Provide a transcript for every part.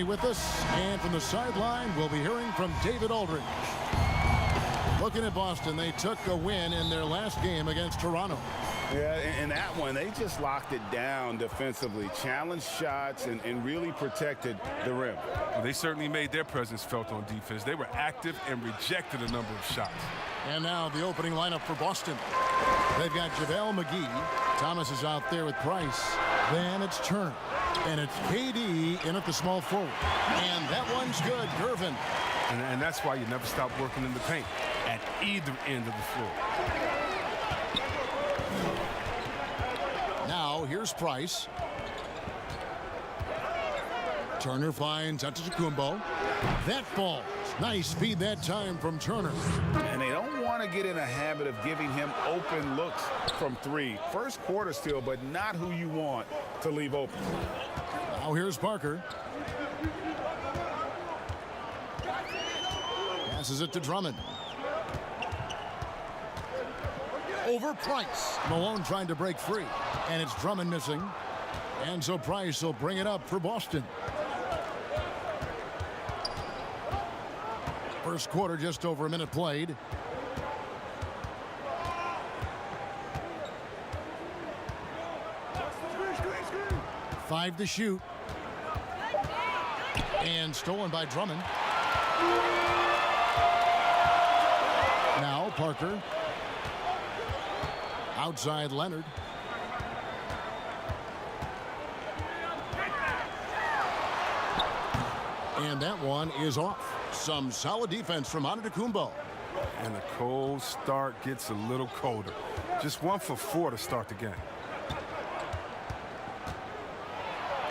With us, and from the sideline, we'll be hearing from David Aldridge. Looking at Boston, they took a win in their last game against Toronto. Yeah, in that one, they just locked it down defensively, challenged shots, and really protected the rim. Well, they certainly made their presence felt on defense. They were active and rejected a number of shots. And now the opening lineup for Boston. They've got JaVale McGee. Thomas is out there with Price. Then it's Turner. And it's KD in at the small forward. And that one's good, Gervin. And that's why you never stop working in the paint at either end of the floor. Now, here's Price. Turner finds Antetokounmpo. That falls. Nice feed that time from Turner. And they don't want to get in a habit of giving him open looks from three. First quarter still, but not who you want to leave open. Now here's Parker. Passes it to Drummond. Over Price. Malone trying to break free. And it's Drummond missing. And so Price will bring it up for Boston. First quarter, just over a minute played. Five to shoot. And stolen by Drummond. Now Parker. Outside Leonard. And that one is off. Some solid defense from Antetokounmpo. And the cold start gets a little colder. Just 1 for 4 to start the game.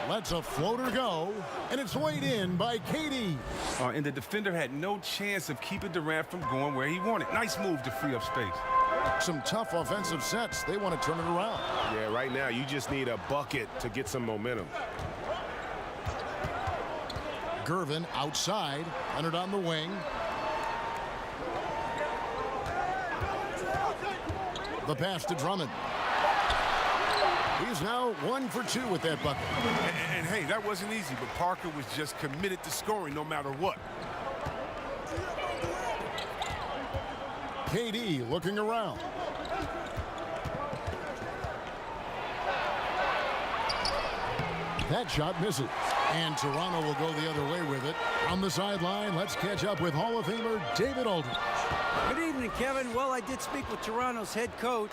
Lets a floater go, and it's weighed in by KD. And the defender had no chance of keeping Durant from going where he wanted. Nice move to free up space. Some tough offensive sets. They want to turn it around. Yeah, right now you just need a bucket to get some momentum. Gervin outside. Leonard on the wing. The pass to Drummond. He's now 1 for 2 with that bucket. And hey, that wasn't easy, but Parker was just committed to scoring no matter what. KD looking around. That shot misses. And Toronto will go the other way with it. On the sideline, let's catch up with Hall of Famer David Aldridge. Good evening, Kevin. Well, I did speak with Toronto's head coach,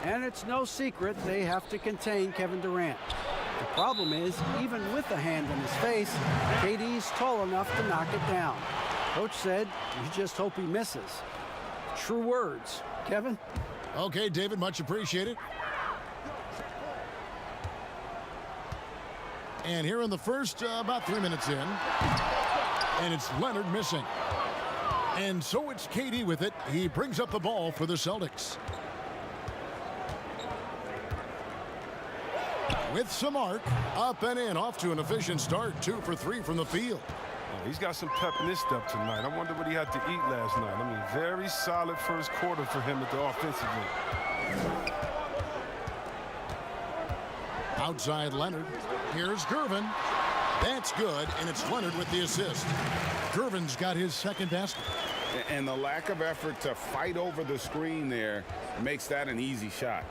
and it's no secret they have to contain Kevin Durant. The problem is, even with a hand in his face, KD's tall enough to knock it down. Coach said, you just hope he misses. True words. Kevin? Okay, David, much appreciated. And here in the first, about 3 minutes in, and it's Leonard missing. And so it's KD with it. He brings up the ball for the Celtics. With some arc, up and in, off to an efficient start, 2 for 3 from the field. He's got some pep in his step tonight. I wonder what he had to eat last night. I mean, very solid first quarter for him at the offensive end. Outside Leonard. Here's Gervin. That's good, and it's Leonard with the assist. Gervin's got his second basket. And the lack of effort to fight over the screen there makes that an easy shot.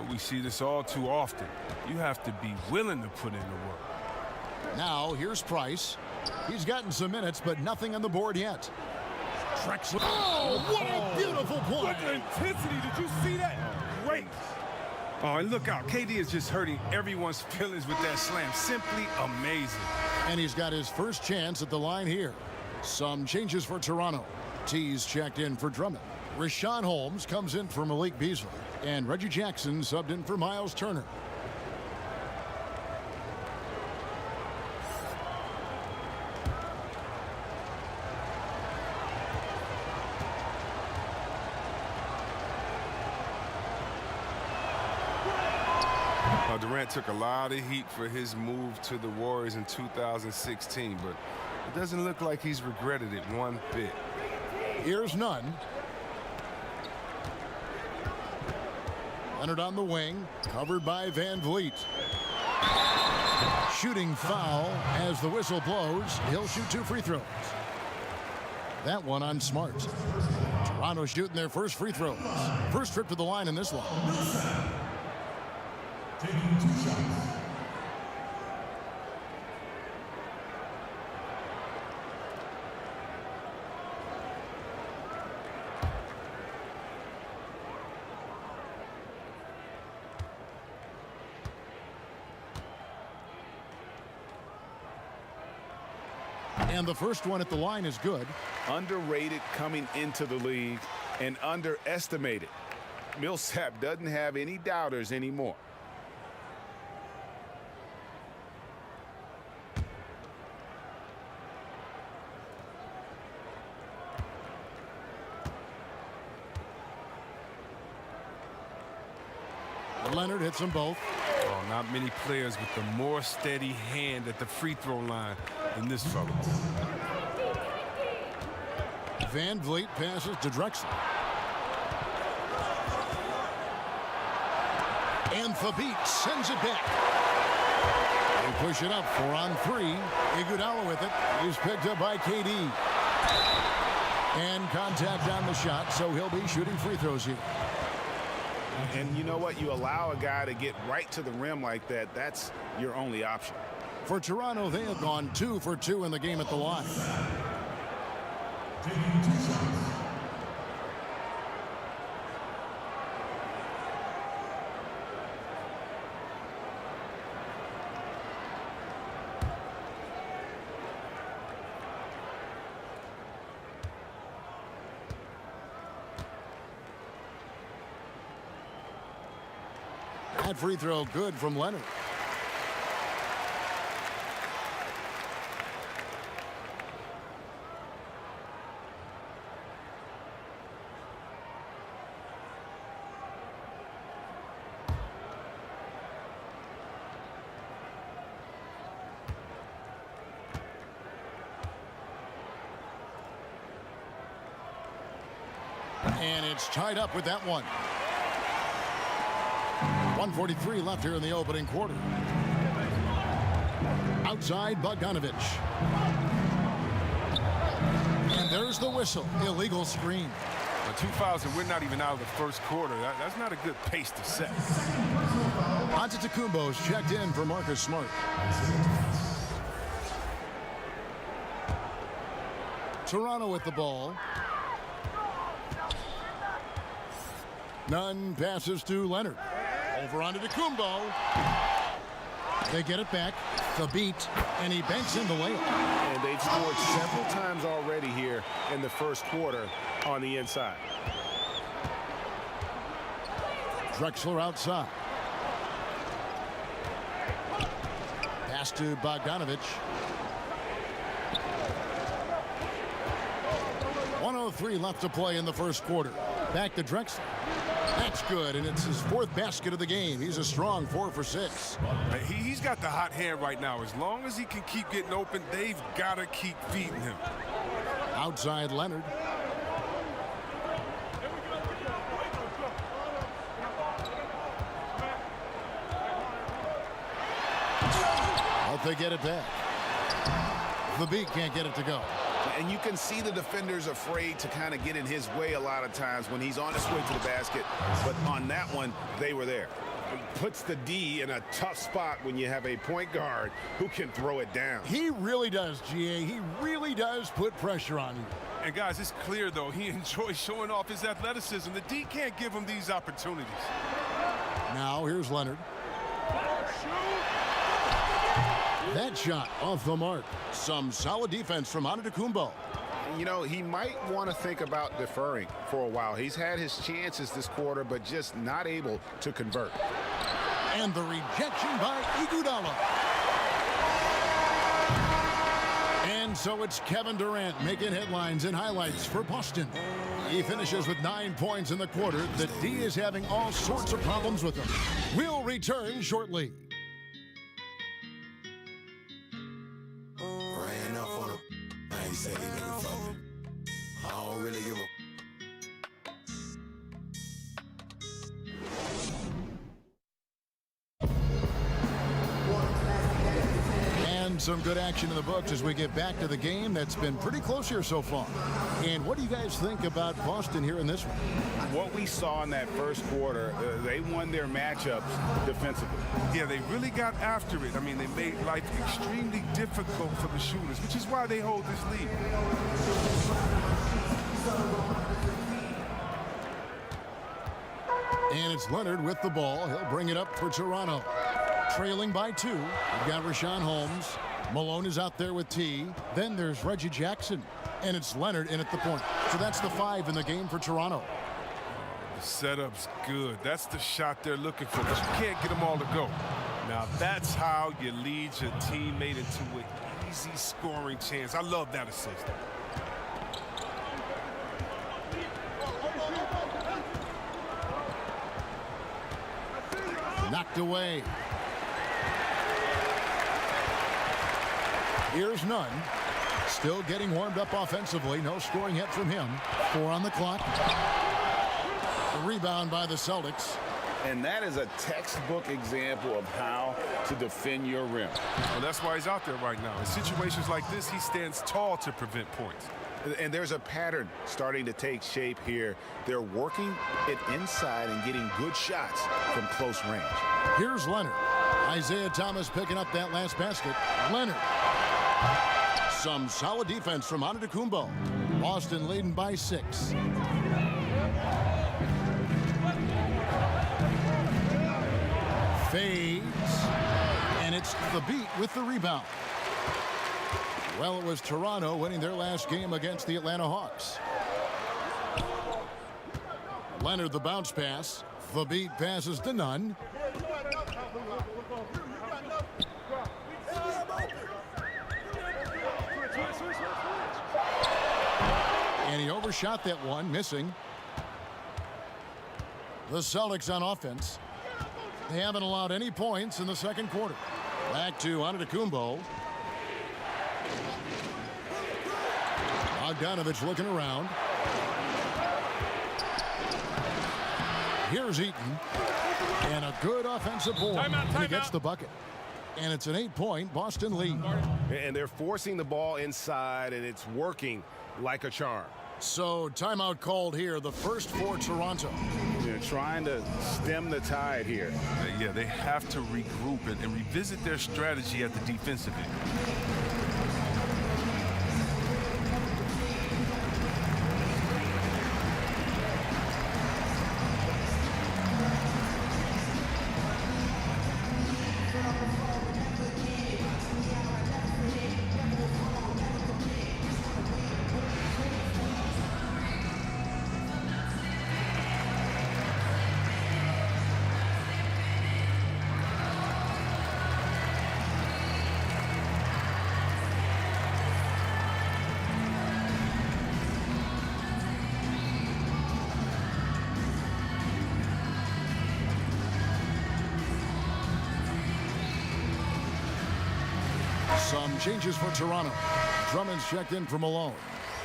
We see this all too often. You have to be willing to put in the work. Now, here's Price. He's gotten some minutes, but nothing on the board yet. Drexler. Oh, what a beautiful play. What intensity. Did you see that? Great. Oh, and look out. KD is just hurting everyone's feelings with that slam. Simply amazing. And he's got his first chance at the line here. Some changes for Toronto. T's checked in for Drummond. Rashawn Holmes comes in for Malik Beasley. And Reggie Jackson subbed in for Miles Turner. Durant took a lot of heat for his move to the Warriors in 2016, but it doesn't look like he's regretted it one bit. Here's none. Leonard on the wing, covered by Van Vliet. shooting foul. As the whistle blows, he'll shoot 2 free throws. That one on Smart. Toronto shooting their first free throws. First trip to the line in this one. Taking 2 shots. And the first one at the line is good. Underrated coming into the league and underestimated. Millsap doesn't have any doubters anymore. Leonard hits them both. Oh, not many players with the more steady hand at the free throw line than this fellow. Van Vliet passes to Drexler. And Thabit sends it back. They push it up 4 on 3. Iguodala with it. He's picked up by KD. And contact on the shot, so he'll be shooting free throws here. And you know what? You allow a guy to get right to the rim like that, that's your only option. For Toronto, they have gone 2 for 2 in the game at the line. Taking 2 shots. That free throw good from Leonard. And it's tied up with that one. 1:43 left here in the opening quarter. Outside Bogdanovich. And there's the whistle. Illegal screen. But 2 fouls and we're not even out of the first quarter. That's not a good pace to set. Antetokounmpo's checked in for Marcus Smart. Toronto with the ball. Nunn passes to Leonard. Over onto Antetokounmpo. They get it back. The beat, and he banks in the layup. And they've scored several times already here in the first quarter on the inside. Drexler outside. Pass to Bogdanovich. 1:03 left to play in the first quarter. Back to Drexler. That's good, and it's his 4th basket of the game. He's a strong 4 for 6. He's got the hot hand right now. As long as he can keep getting open, they've got to keep feeding him. Outside Leonard. Hope they get it back. The beat can't get it to go. And you can see the defenders afraid to kind of get in his way a lot of times when he's on his way to the basket. But on that one, they were there. It puts the D in a tough spot when you have a point guard who can throw it down. He really does, GA. He really does put pressure on you. And guys, it's clear, though, he enjoys showing off his athleticism. The D can't give him these opportunities. Now, here's Leonard. That shot off the mark. Some solid defense from Antetokounmpo. You know, he might want to think about deferring for a while. He's had his chances this quarter, but just not able to convert. And the rejection by Iguodala. And so it's Kevin Durant making headlines and highlights for Boston. He finishes with 9 points in the quarter. The D is having all sorts of problems with him. We'll return shortly. Ran up on him. I ain't say he nigga fuck me. I don't really give a Some good action in the books as we get back to the game that's been pretty close here so far. And what do you guys think about Boston here in this one? What we saw in that first quarter, they won their matchups defensively. Yeah, they really got after it. I mean, they made life extremely difficult for the shooters, which is why they hold this lead. And it's Leonard with the ball. He'll bring it up for Toronto. Trailing by 2. We've got Rashawn Holmes. Malone is out there with T. Then there's Reggie Jackson. And it's Leonard in at the point. So that's the 5 in the game for Toronto. The setup's good. That's the shot they're looking for, but you can't get them all to go. Now, that's how you lead your teammate into an easy scoring chance. I love that assist. Knocked away. Here's Nunn. Still getting warmed up offensively. No scoring yet from him. 4 on the clock. The rebound by the Celtics. And that is a textbook example of how to defend your rim. Well, that's why he's out there right now. In situations like this, he stands tall to prevent points. And there's a pattern starting to take shape here. They're working it inside and getting good shots from close range. Here's Leonard. Isaiah Thomas picking up that last basket. Leonard. Some solid defense from Antetokounmpo. Boston leading by 6. Fades. And it's the Beat with the rebound. Well, it was Toronto winning their last game against the Atlanta Hawks. Leonard the bounce pass. The Beat passes to Nunn. And he overshot that one, missing. The Celtics on offense. They haven't allowed any points in the second quarter. Back to Antetokounmpo. Bogdanovich looking around. Here's Eaton. And a good offensive board. And he gets the bucket. And it's an 8-point Boston lead. And they're forcing the ball inside, and it's working like a charm. So timeout called here, the first for Toronto. They're trying to stem the tide here. Yeah, they have to regroup and revisit their strategy at the defensive end. Some changes for Toronto. Drummond's checked in for Malone.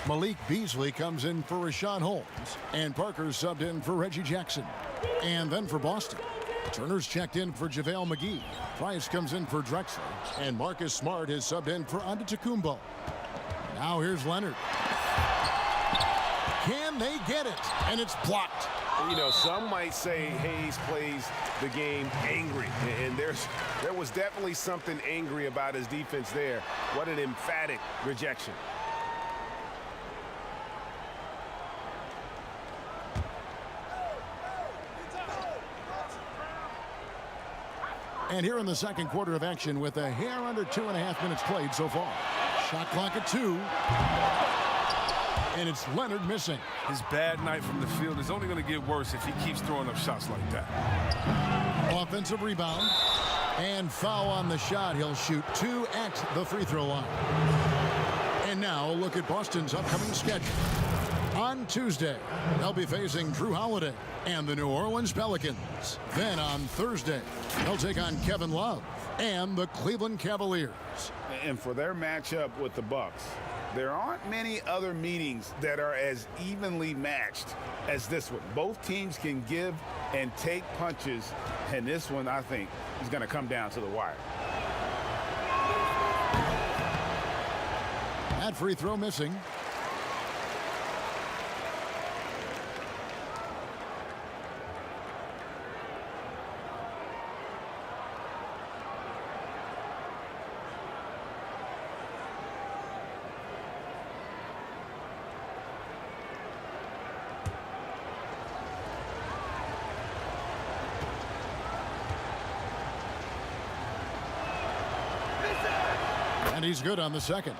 Malik Beasley comes in for Rashawn Holmes. And Parker's subbed in for Reggie Jackson. And then for Boston, Turner's checked in for JaVale McGee. Price comes in for Drexler. And Marcus Smart is subbed in for Antetokounmpo. Now here's Leonard. Can they get it? And it's blocked. You know, some might say Hayes plays the game angry, and there was definitely something angry about his defense there. What an emphatic rejection. And here in the second quarter of action with a hair under 2.5 minutes played so far. Shot clock at 2. And it's Leonard missing. His bad night from the field is only going to get worse if he keeps throwing up shots like that. Offensive rebound. And foul on the shot. He'll shoot 2 at the free throw line. And now a look at Boston's upcoming schedule. On Tuesday, they'll be facing Drew Holiday and the New Orleans Pelicans. Then on Thursday, they'll take on Kevin Love and the Cleveland Cavaliers. And for their matchup with the Bucks, there aren't many other meetings that are as evenly matched as this one. Both teams can give and take punches, and this one, I think, is going to come down to the wire. That free throw missing. And he's good on the second.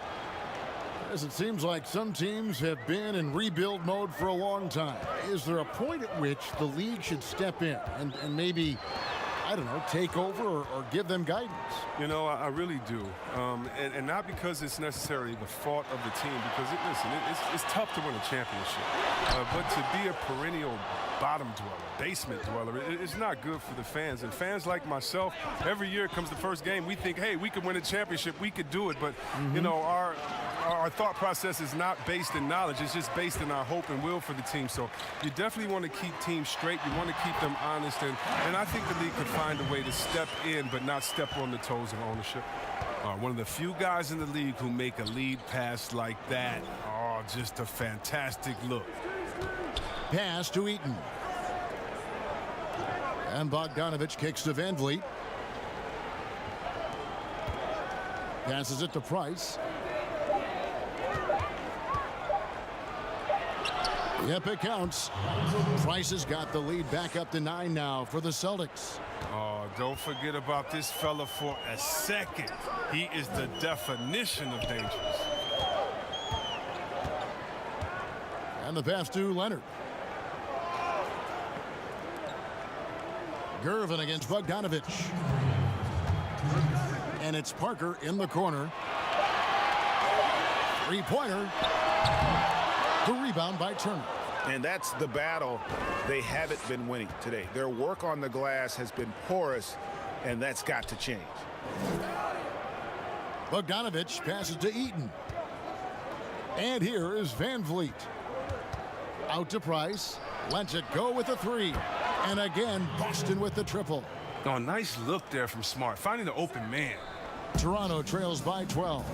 As it seems like some teams have been in rebuild mode for a long time. Is there a point at which the league should step in and maybe, I don't know, take over or give them guidance? You know, I really do. And not because it's necessarily the fault of the team, because, it's tough to win a championship. But to be a perennial bottom dweller, basement dweller, it's not good for the fans. And fans like myself, every year comes the first game, we think, hey, we could win a championship, we could do it. But, you know, our thought process is not based in knowledge. It's just based in our hope and will for the team. So you definitely want to keep teams straight. You want to keep them honest. And I think the league could find a way to step in but not step on the toes of ownership. One of the few guys in the league who make a lead pass like that. Oh, just a fantastic look. Pass to Eaton. And Bogdanovich kicks to Van Vliet. Passes it to Price. Yep, it counts. Price has got the lead back up to 9 now for the Celtics. Oh, don't forget about this fella for a second. He is the definition of dangerous. And the pass to Leonard. Gervin against Bogdanovich. And it's Parker in the corner. Three-pointer. The rebound by Turner. And that's the battle they haven't been winning today. Their work on the glass has been porous, and that's got to change. Bogdanovich passes to Eaton. And here is Van Vliet. Out to Price. Lets it go with a three. And again, Boston with the triple. Oh, nice look there from Smart, finding the open man. Toronto trails by 12.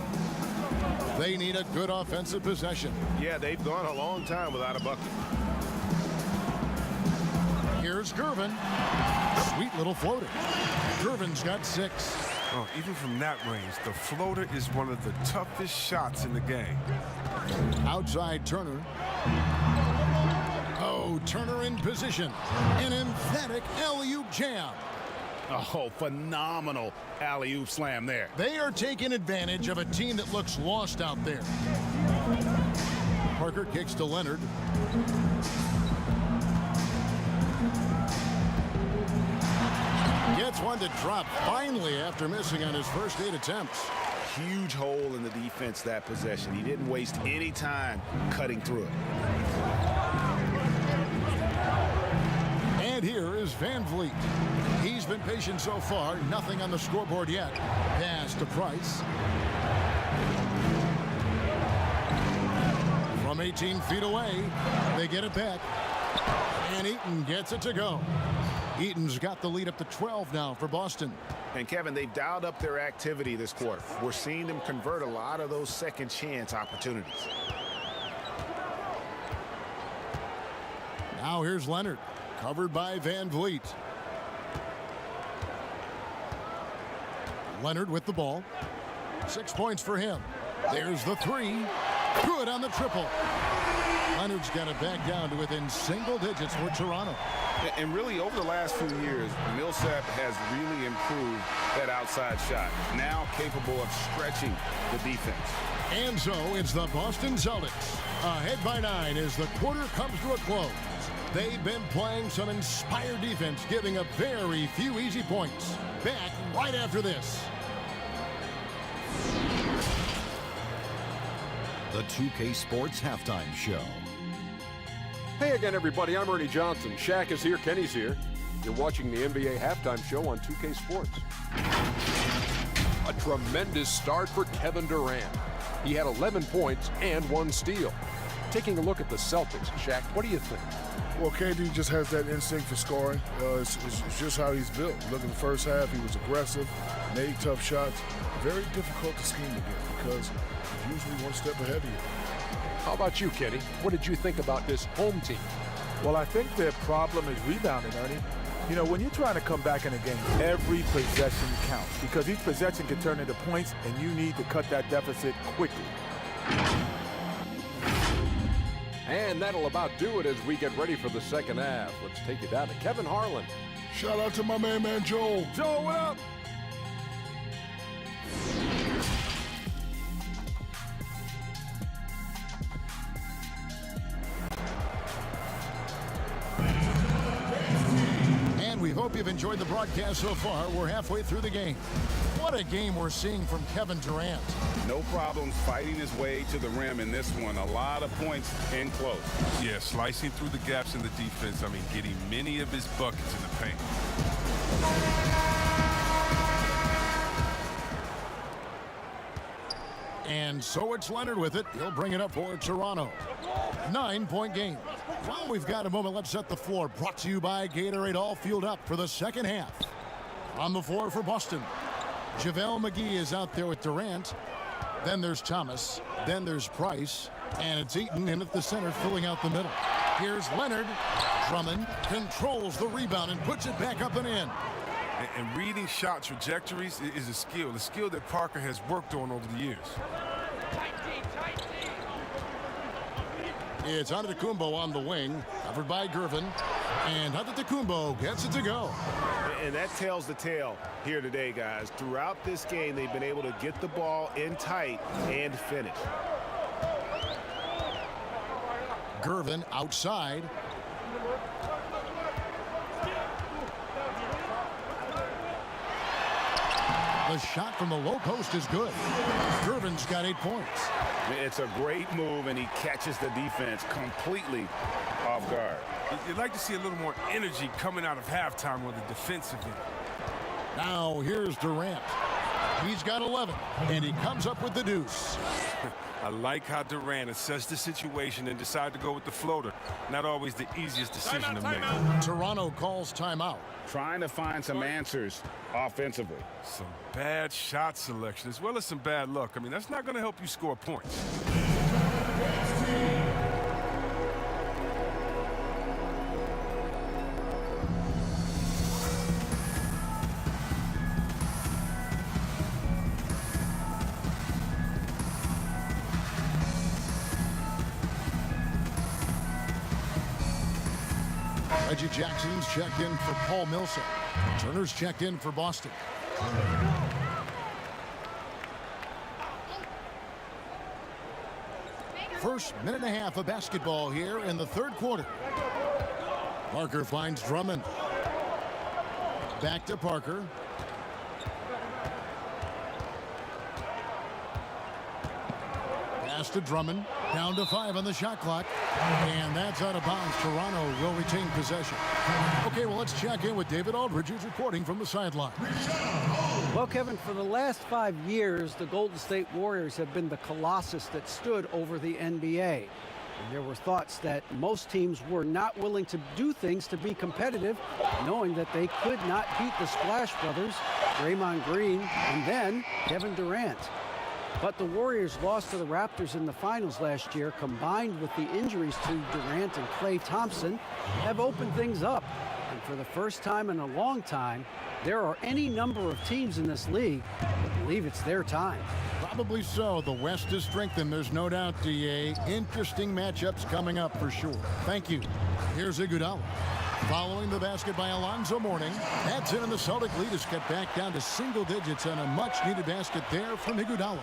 They need a good offensive possession. Yeah, they've gone a long time without a bucket. Here's Gervin. Sweet little floater. Gervin's got 6. Oh, even from that range, the floater is one of the toughest shots in the game. Outside Turner. Oh, Turner in position. An emphatic alley-oop jam. Oh, phenomenal alley-oop slam there. They are taking advantage of a team that looks lost out there. Parker kicks to Leonard. Gets one to drop finally after missing on his first 8 attempts. Huge hole in the defense that possession. He didn't waste any time cutting through it. And here is Van Vliet. He's been patient so far. Nothing on the scoreboard yet. Pass to Price. From 18 feet away, they get it back. And Eaton gets it to go. Eaton's got the lead up to 12 now for Boston. And Kevin, they've dialed up their activity this quarter. We're seeing them convert a lot of those second chance opportunities. Now here's Leonard, covered by Van Vliet. Leonard with the ball. 6 points for him. There's the three. Good on the triple. Leonard's got it back down to within single digits for Toronto. And really, over the last few years, Millsap has really improved that outside shot. Now capable of stretching the defense. And so it's the Boston Celtics ahead by 9 as the quarter comes to a close. They've been playing some inspired defense, giving up very few easy points. Back right after this. The 2K Sports Halftime Show. Hey again, everybody. I'm Ernie Johnson. Shaq is here. Kenny's here. You're watching the NBA Halftime Show on 2K Sports. A tremendous start for Kevin Durant. He had 11 points and 1 steal. Taking a look at the Celtics, Shaq, what do you think? Well, KD just has that instinct for scoring. It's just how he's built. Look at the first half, he was aggressive, made tough shots. Very difficult to scheme against because if usually one step ahead of you. How about you, Kenny? What did you think about this home team? Well, I think their problem is rebounding, Ernie. You know, when you're trying to come back in a game, every possession counts because each possession can turn into points, and you need to cut that deficit quickly. And that'll about do it as we get ready for the second half. Let's take you down to Kevin Harlan. Shout out to my man Joel. Joel, what up? And we hope you've enjoyed the broadcast so far. We're halfway through the game. What a game we're seeing from Kevin Durant. No problems fighting his way to the rim in this one. A lot of points in close. Yeah, slicing through the gaps in the defense. I mean, getting many of his buckets in the paint. And so it's Leonard with it. He'll bring it up for Toronto. 9-point game. While we've got a moment, let's set the floor. Brought to you by Gatorade, all fueled up for the second half. On the floor for Boston, JaVale McGee is out there with Durant. Then there's Thomas. Then there's Price. And it's Eaton in at the center, filling out the middle. Here's Leonard. Drummond controls the rebound and puts it back up and in. And reading shot trajectories is a skill that Parker has worked on over the years. It's Antetokounmpo on the wing, covered by Gervin. And Antetokounmpo gets it to go. And that tells the tale here today, guys. Throughout this game, they've been able to get the ball in tight and finish. Gervin outside. The shot from the low post is good. Gervin's got 8 points. It's a great move, and he catches the defense completely off guard. You'd like to see a little more energy coming out of halftime on the defensive end. Now here's Durant. He's got 11, and he comes up with the deuce. I like how Durant assessed the situation and decided to go with the floater. Not always the easiest decision to make. Toronto calls timeout. Trying to find some answers offensively. Some bad shot selection as well as some bad luck. I mean, that's not going to help you score points. Reggie Jackson's checked in for Paul Millsap. Turner's checked in for Boston. First minute and a half of basketball here in the third quarter. Parker finds Drummond. Back to Parker. Pass to Drummond. Down to 5 on the shot clock. And that's out of bounds. Toronto will retain possession. Okay, well, let's check in with David Aldridge, who's reporting from the sideline. Well, Kevin, for the last 5 years, the Golden State Warriors have been the colossus that stood over the NBA. And there were thoughts that most teams were not willing to do things to be competitive, knowing that they could not beat the Splash Brothers, Draymond Green, and then Kevin Durant. But the Warriors lost to the Raptors in the finals last year, combined with the injuries to Durant and Klay Thompson, have opened things up. And for the first time in a long time, there are any number of teams in this league that believe it's their time. Probably so. The West is strengthened, there's no doubt, DA. Interesting matchups coming up for sure. Thank you. Here's Iguodala. Following the basket by Alonzo Mourning. That's in, and the Celtic lead is cut back down to single digits on a much-needed basket there from Iguodala.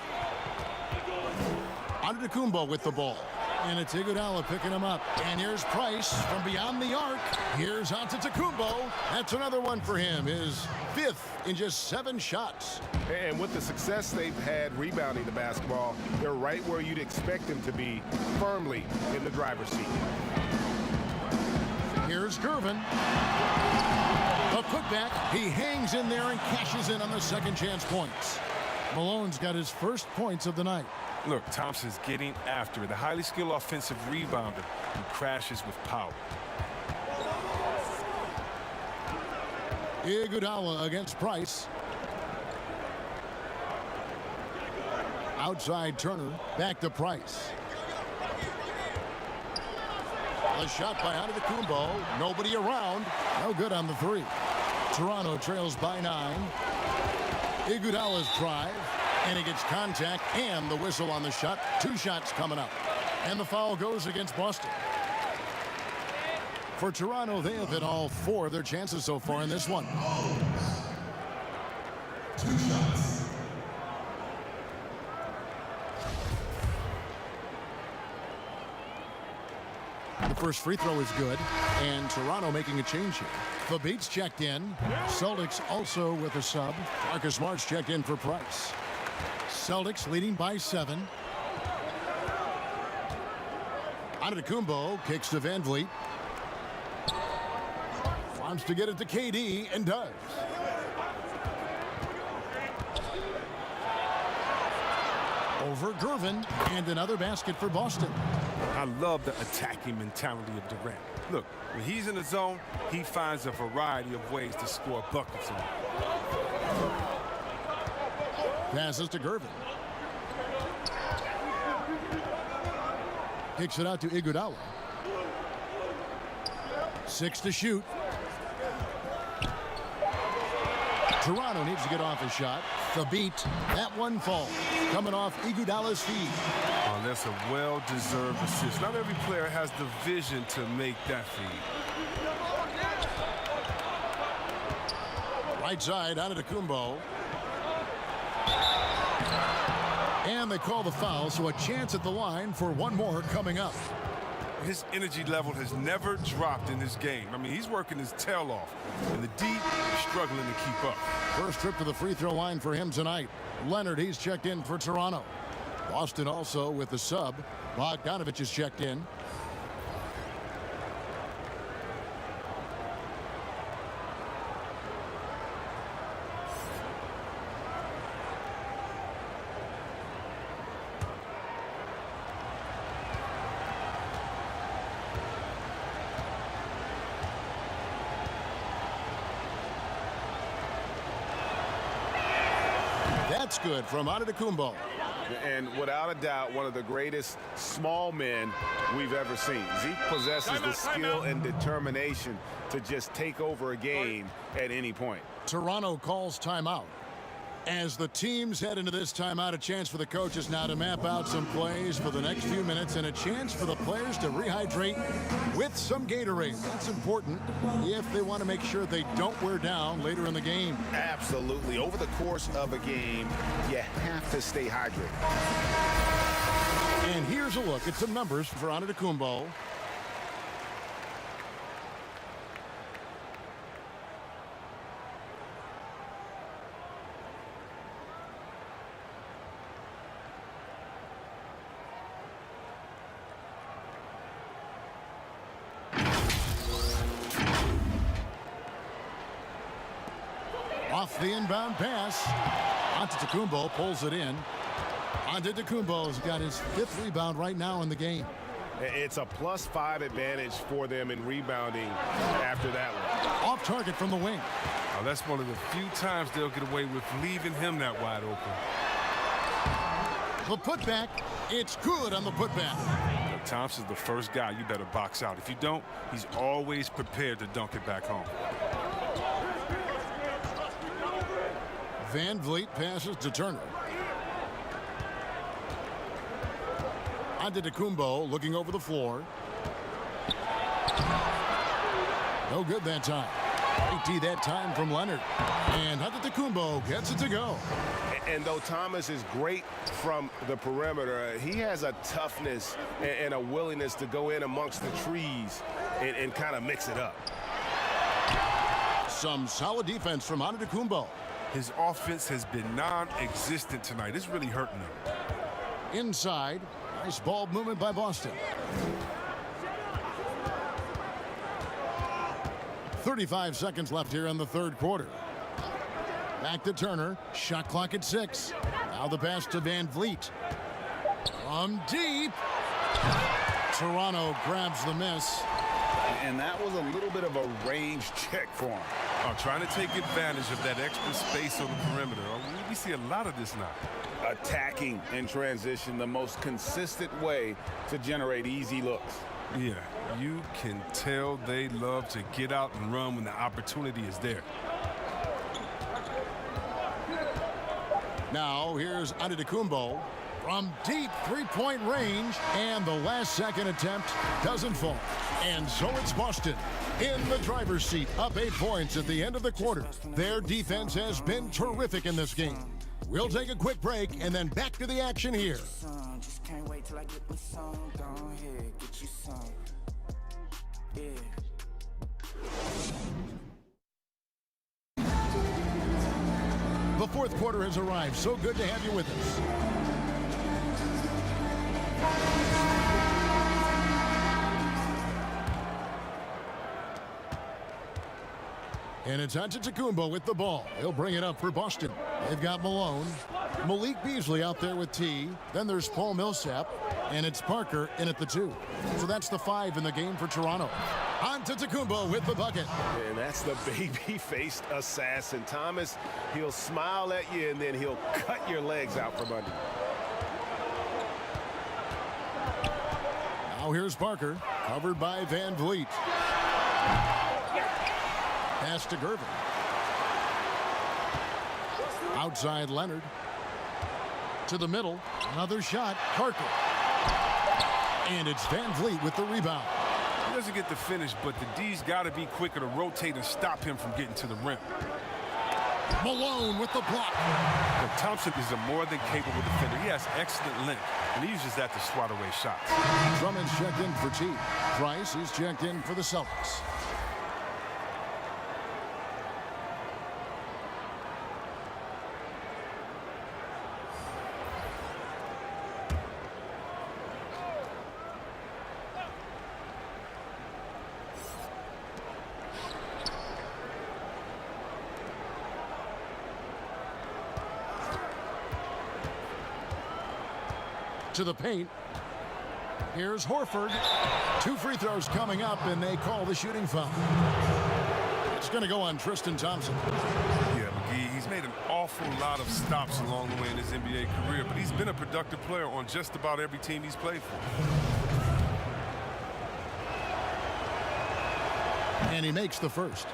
Antetokounmpo with the ball. And it's Iguodala picking him up. And here's Price from beyond the arc. Here's Antetokounmpo. That's another one for him. His 5th in just 7 shots. And with the success they've had rebounding the basketball, they're right where you'd expect them to be, firmly in the driver's seat. Here's Gervin. The putback. He hangs in there and cashes in on the second chance points. Malone's got his first points of the night. Look, Thompson's getting after it. The highly skilled offensive rebounder who crashes with power. Iguodala against Price. Outside Turner, back to Price. A shot by Antetokounmpo. Nobody around. No good on the three. Toronto trails by 9. Iguodala's drive, and he gets contact and the whistle on the shot. 2 shots coming up. And the foul goes against Boston. For Toronto, they have hit all 4 of their chances so far in this one. 2 shots. The first free throw is good, and Toronto making a change here. The Beats checked in. Celtics also with a sub. Marcus Smart's checked in for Price. Celtics leading by 7. Antetokounmpo kicks to Van Vliet. Wants to get it to KD and does. Over Gervin, and another basket for Boston. I love the attacking mentality of Durant. Look, when he's in the zone, he finds a variety of ways to score buckets on. Passes to Gervin. Kicks it out to Iguodala. 6 to shoot. Toronto needs to get off a shot. The beat. That one falls. Coming off Iguodala's feed. Oh, that's a well-deserved assist. Not every player has the vision to make that feed. Right side, Antetokounmpo. And they call the foul, so a chance at the line for one more coming up. His energy level has never dropped in this game. I mean, he's working his tail off. In the deep, struggling to keep up. First trip to the free throw line for him tonight. Leonard, he's checked in for Toronto. Boston also with the sub. Bogdanovich is checked in. That's good from Antetokounmpo. And without a doubt, one of the greatest small men we've ever seen. Zeke possesses the skill and determination to just take over a game at any point. Toronto calls timeout. As the teams head into this timeout, a chance for the coaches now to map out some plays for the next few minutes and a chance for the players to rehydrate with some Gatorade. That's important if they want to make sure they don't wear down later in the game. Absolutely. Over the course of a game, you have to stay hydrated. And here's a look at some numbers for Antetokounmpo. Off the inbound pass. Antetokounmpo pulls it in. Antetokounmpo's got his 5th rebound right now in the game. It's a +5 advantage for them in rebounding after that one. Off target from the wing. Oh, that's one of the few times they'll get away with leaving him that wide open. The putback. It's good on the putback. Thompson's the first guy you better box out. If you don't, he's always prepared to dunk it back home. Van Vliet passes to Turner. Antetokounmpo looking over the floor. No good that time. 80 that time from Leonard. And Antetokounmpo gets it to go. And though Thomas is great from the perimeter, he has a toughness and a willingness to go in amongst the trees and kind of mix it up. Some solid defense from Antetokounmpo. His offense has been non-existent tonight. It's really hurting him. Inside, nice ball movement by Boston. 35 seconds left here in the third quarter. Back to Turner. Shot clock at 6. Now the pass to Van Vliet. From deep. Toronto grabs the miss. And that was a little bit of a range check for him. Trying to take advantage of that extra space on the perimeter. We see a lot of this now. attacking in transition, the most consistent way to generate easy looks. Yeah, you can tell they love to get out and run when the opportunity is there. Now here's Antetokounmpo from deep three-point range, and the last second attempt doesn't fall. And so it's Boston in the driver's seat, up 8 points at the end of the quarter. Their defense has been terrific in this game. We'll take a quick break and then back to the action here. Just can't wait till I get my song. Go ahead, get you some. Yeah. The fourth quarter has arrived. So good to have you with us. And it's Antetokounmpo with the ball. He'll bring it up for Boston. They've got Malone, Malik Beasley out there with T. Then there's Paul Millsap, and it's Parker in at the 2. So that's the 5 in the game for Toronto. Antetokounmpo with the bucket. And that's the baby-faced assassin. Thomas, he'll smile at you, and then he'll cut your legs out from under you. Now here's Parker, covered by Van Vliet. Pass to Gervin. Outside Leonard. To the middle. Another shot. Parker. And it's Van Vliet with the rebound. He doesn't get the finish, but the D's got to be quicker to rotate and stop him from getting to the rim. Malone with the block. But Thompson is a more than capable defender. He has excellent length, and he uses that to swat away shots. Drummond's checked in for T. Price is checked in for the Celtics. To the paint. Here's Horford. 2 free throws coming up, and they call the shooting foul. It's going to go on Tristan Thompson. Yeah, McGee, he's made an awful lot of stops along the way in his NBA career, but he's been a productive player on just about every team he's played for. And he makes the first.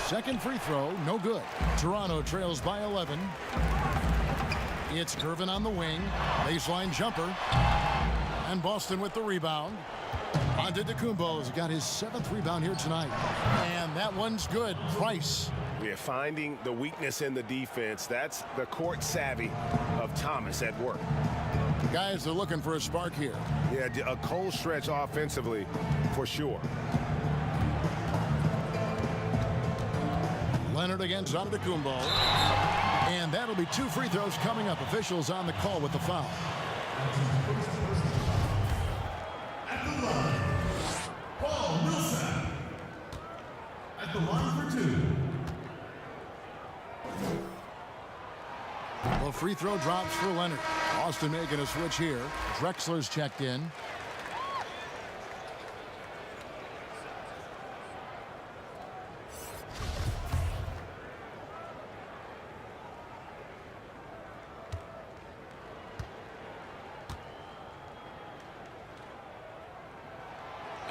Second free throw, no good. Toronto trails by 11. It's Gervin on the wing. Baseline jumper. And Boston with the rebound. Antetokounmpo's got his 7th rebound here tonight. And that one's good. Price. We're finding the weakness in the defense. That's the court savvy of Thomas at work. Guys are looking for a spark here. Yeah, a cold stretch offensively for sure. Leonard against Antetokounmpo. And that'll be 2 free throws coming up. Officials on the call with the foul. At the line, Paul Millsap. At the line for 2. Well, free throw drops for Leonard. Boston making a switch here. Drexler's checked in.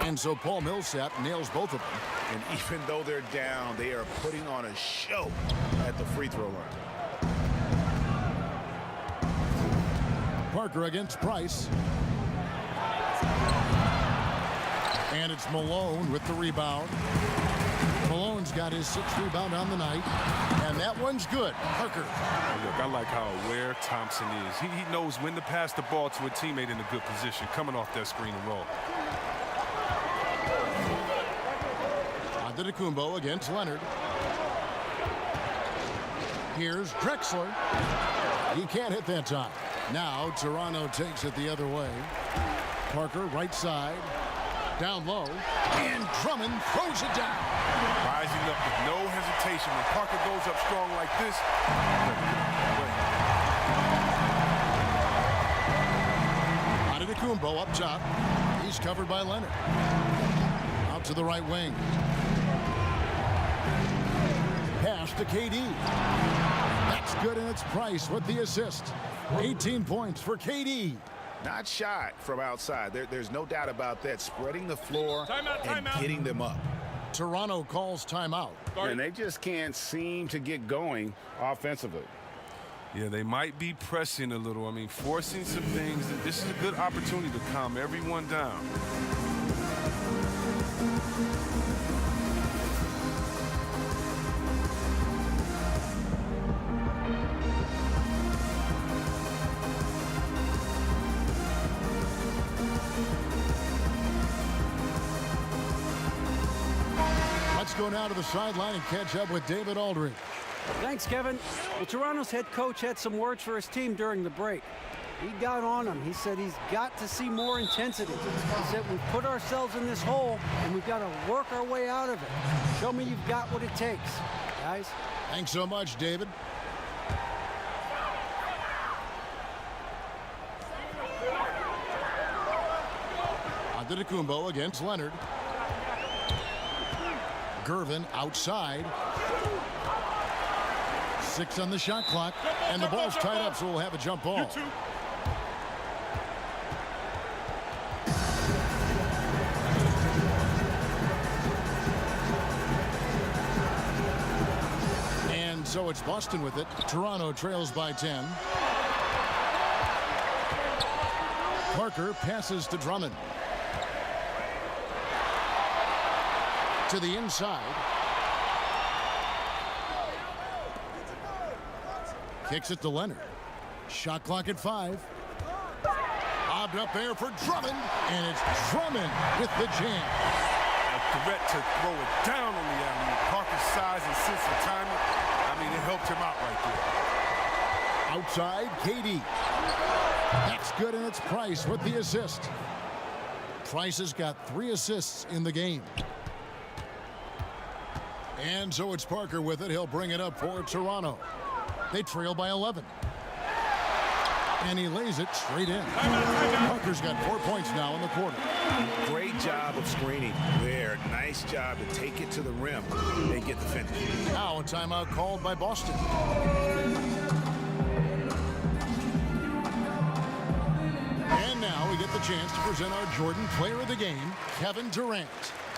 And so Paul Millsap nails both of them. And even though they're down, they are putting on a show at the free throw line. Parker against Price. And it's Malone with the rebound. Malone's got his 6th rebound on the night. And that one's good. Parker. Look, I like how aware Thompson is. He knows when to pass the ball to a teammate in a good position, coming off that screen and roll. Antetokounmpo against Leonard. Here's Drexler. He can't hit that time. Now Toronto takes it the other way. Parker right side. Down low, and Drummond throws it down. Rising up with no hesitation. When Parker goes up strong like this, Antetokounmpo up top. He's covered by Leonard. Out to the right wing. Pass to KD. That's good, and it's Price with the assist. 18 points for KD. Not shy from outside. There's no doubt about that. Spreading the floor and getting them up. Toronto calls timeout. And they just can't seem to get going offensively. yeah, they might be pressing a little. I mean, forcing some things. This is a good opportunity to calm everyone down. Let's go now to the sideline and catch up with David Aldridge. Thanks, Kevin. Well, Toronto's head coach had some words for his team during the break. He got on them. He said he's got to see more intensity. He said we've put ourselves in this hole, and we've got to work our way out of it. Show me you've got what it takes, guys. Thanks so much, David. Antetokounmpo against Leonard. Gervin outside. 6 on the shot clock, and the ball's tied up, so we'll have a jump ball. And so it's Boston with it. Toronto trails by 10. Parker passes to Drummond. To the inside. Kicks it to Leonard. Shot clock at 5. Lobbed up there for Drummond, and it's Drummond with the jam. A threat to throw it down on the alley. Parker's size and sense of timing, I mean, it helped him out right there. Outside, KD. That's good, and it's Price with the assist. Price has got 3 assists in the game. And so it's Parker with it. He'll bring it up for Toronto. They trail by 11. And he lays it straight in. Parker's got 4 points now in the quarter. Great job of screening there. Nice job to take it to the rim and get the finish. Now a timeout called by Boston. And now we get the chance to present our Jordan Player of the Game, Kevin Durant.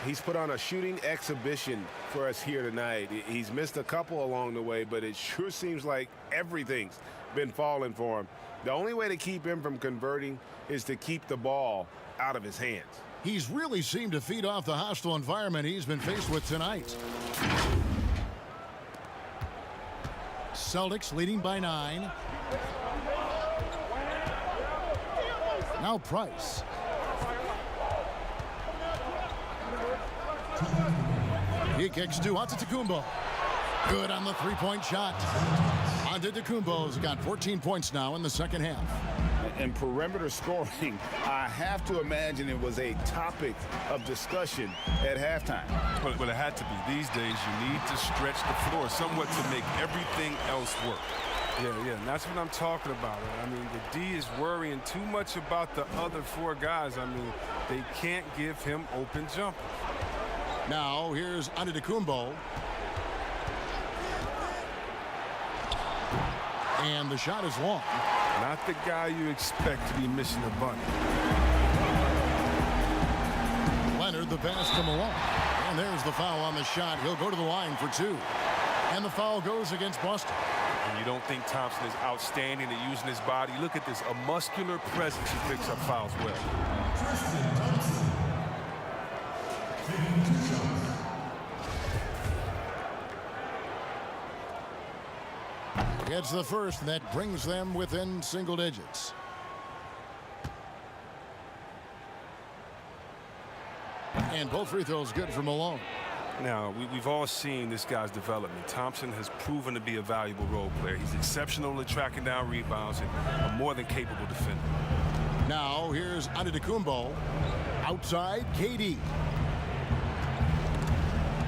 He's put on a shooting exhibition for us here tonight. He's missed a couple along the way, but it sure seems like everything's been falling for him. The only way to keep him from converting is to keep the ball out of his hands. He's really seemed to feed off the hostile environment he's been faced with tonight. Celtics leading by 9. Now Price. He kicks to Antetokounmpo. Good on the three-point shot. Antetokounmpo's got 14 points now in the second half. And perimeter scoring, I have to imagine it was a topic of discussion at halftime. But it had to be. These days, you need to stretch the floor somewhat to make everything else work. Yeah, and that's what I'm talking about. I mean, the D is worrying too much about the other 4 guys. I mean, they can't give him open jumpers. Now, here's Antetokounmpo. And the shot is long. Not the guy you expect to be missing a bunny. Leonard, the pass to Malone. And there's the foul on the shot. He'll go to the line for 2. And the foul goes against Boston. And you don't think Thompson is outstanding at using his body? Look at this, a muscular presence who picks up fouls well. Tristan Thompson. Taking 2 shots. Gets the first, and that brings them within single digits. And both free throws good for Malone. Now, we've all seen this guy's development. Thompson has proven to be a valuable role player. He's exceptional at tracking down rebounds and a more than capable defender. Now, here's Antetokounmpo. Outside, KD.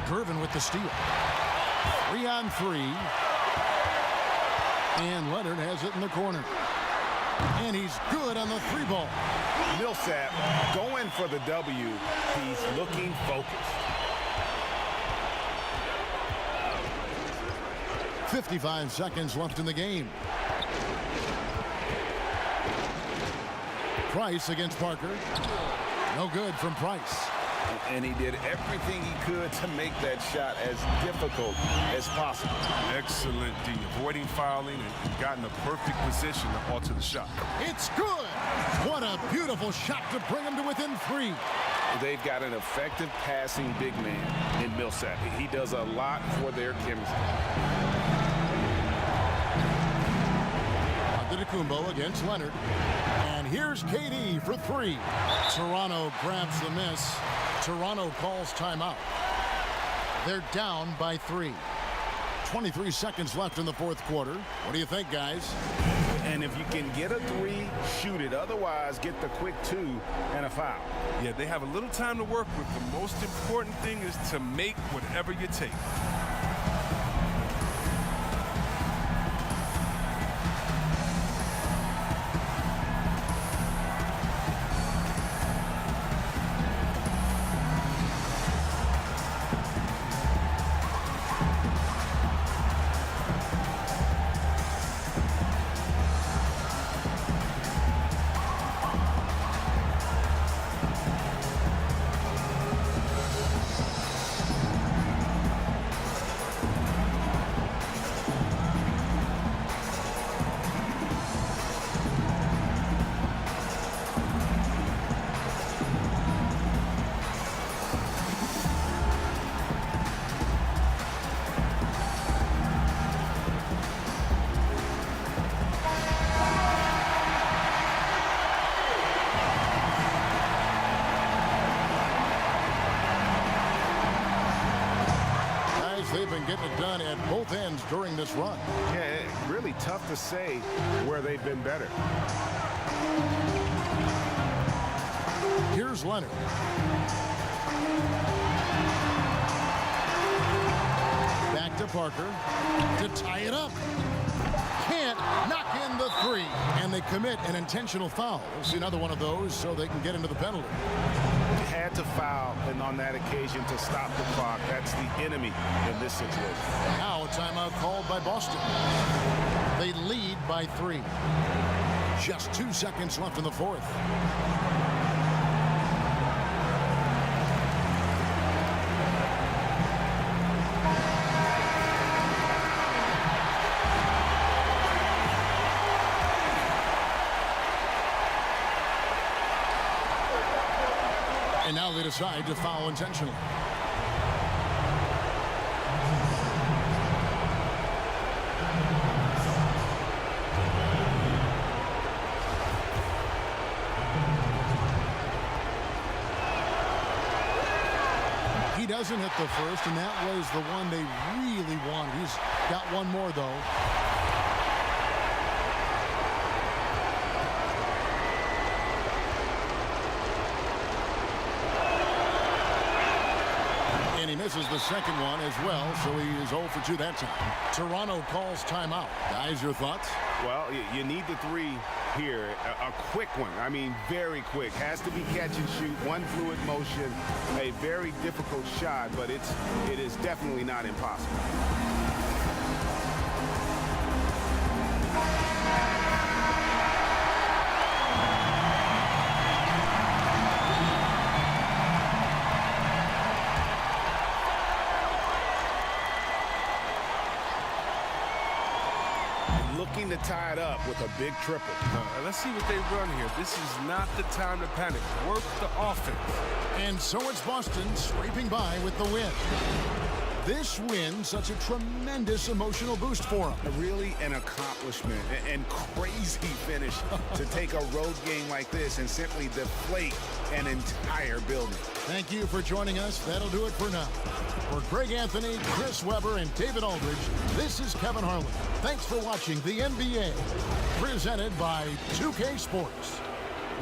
Curvin with the steal. 3-on-3. And Leonard has it in the corner. And he's good on the three ball. Millsap going for the W. He's looking focused. 55 seconds left in the game. Price against Parker. No good from Price. And he did everything he could to make that shot as difficult as possible. Excellent D, avoiding fouling and got in the perfect position to alter the shot. It's good. What a beautiful shot to bring him to within 3. They've got an effective passing big man in Millsap. He does a lot for their chemistry. Antetokounmpo against Leonard. And here's KD for 3. Toronto grabs the miss. Toronto calls timeout. They're down by 3. 23 seconds left in the fourth quarter. What do you think, guys? And if you can get a 3, shoot it. Otherwise, get the quick 2 and a foul. Yeah, they have a little time to work with. The most important thing is to make whatever you take. They've been getting it done at both ends during this run. Yeah, really tough to say where they've been better. Here's Leonard. Back to Parker to tie it up. Can't knock in the 3. And they commit an intentional foul. We'll see another one of those so they can get into the penalty. Had to foul, and on that occasion to stop the clock. That's the enemy in this situation. Now a timeout called by Boston. They lead by 3. Just 2 seconds left in the fourth. And now they decide to foul intentionally. He doesn't hit the first, and that was the one they really wanted. He's got one more, though. And he misses the second one as well, so he is 0 for 2 that time. Toronto calls timeout. Guys, your thoughts? Well, you need the 3 here, a quick one. I mean, very quick. Has to be catch and shoot, one fluid motion, a very difficult shot, but it is definitely not impossible. Looking to tie it up with a big triple. Let's see what they run here. This is not the time to panic. Work the offense. And so it's Boston scraping by with the win. This win, such a tremendous emotional boost for them. Really an accomplishment and crazy finish to take a road game like this and simply deflate an entire building. Thank you for joining us. That'll do it for now. For Greg Anthony, Chris Webber, and David Aldridge, this is Kevin Harlan. Thanks for watching the NBA, presented by 2K Sports.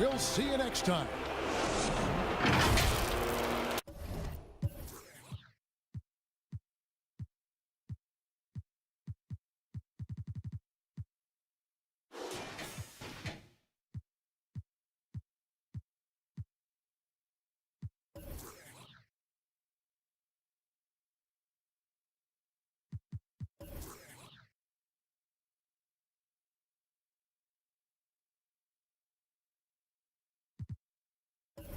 We'll see you next time.